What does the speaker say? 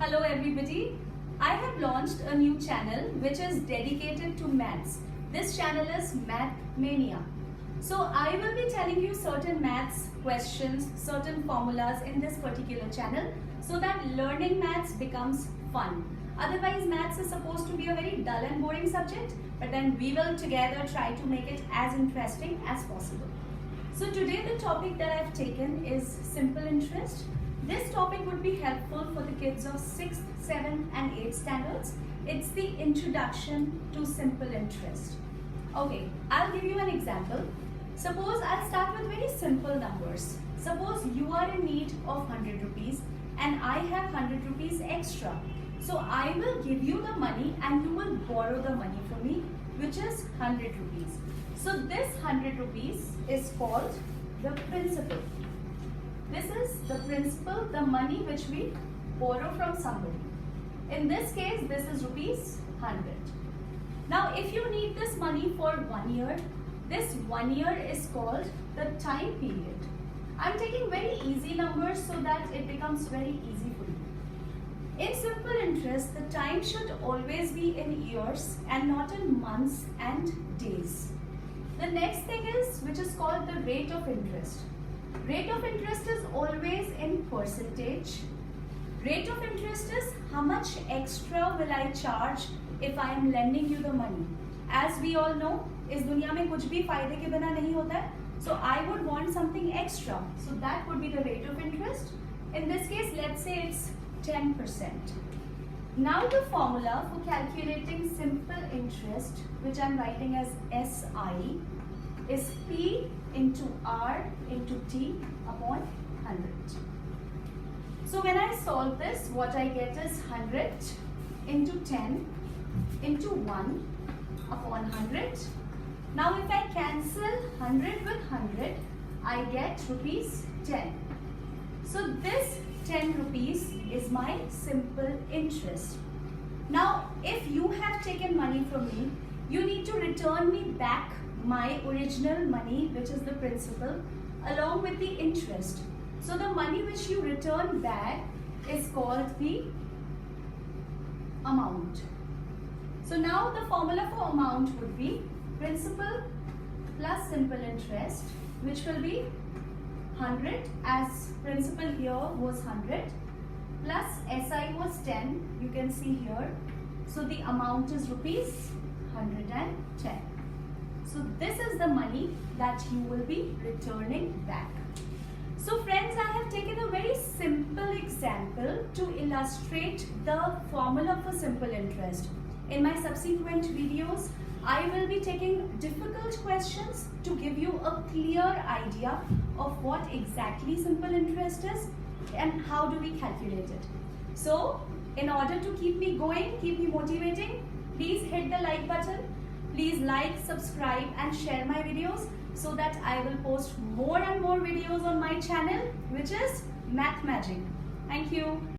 Hello everybody. I have launched a new channel which is dedicated to maths. This channel is Math Mania. So I will be telling you certain maths questions, certain formulas in this particular channel so that learning maths becomes fun. Otherwise maths is supposed to be a very dull and boring subject, but then we will together try to make it as interesting as possible. So today the topic that I've taken is simple interest. This topic would be helpful for the kids of 6th, 7th and 8th standards. It's the introduction to simple interest. Okay, I'll give you an example. Suppose I'll start with very simple numbers. Suppose you are in need of 100 rupees and I have 100 rupees extra. So I will give you the money and you will borrow the money from me, which is 100 rupees. So this 100 rupees is called the principal. This is the principal, the money which we borrow from somebody. In this case, this is rupees 100. Now, if you need this money for 1 year, this 1 year is called the time period. I'm taking very easy numbers so that it becomes very easy for you. In simple interest, the time should always be in years and not in months and days. The next thing is, which is called the rate of interest. Rate of interest is always in percentage. Rate of interest is how much extra will I charge if I am lending you the money. As we all know, इस दुनिया में कुछ भी फायदे के बिना नहीं होता है. So I would want something extra. So that would be the rate of interest. In this case, let's say it's 10%. Now the formula for calculating simple interest, which I'm writing as SI, is P into R into T upon 100. So when I solve this, what I get is 100 into 10 into 1 upon 100. Now if I cancel 100 with 100, I get rupees 10. So this 10 rupees is my simple interest. Now if you have taken money from me, you need to return me back my original money, which is the principal, along with the interest. So the money which you return back is called the amount. So now the formula for amount would be principal plus simple interest, which will be 100, as principal here was 100 plus SI was 10, you can see here. So the amount is rupees 110. So this is the money that you will be returning back. So friends, I have taken a very simple example to illustrate the formula for simple interest. In my subsequent videos, I will be taking difficult questions to give you a clear idea of what exactly simple interest is and how do we calculate it. So, in order to keep me going, keep me motivating, please hit the like button. Please like, subscribe and share my videos so that I will post more and more videos on my channel, which is Math Magic. Thank you.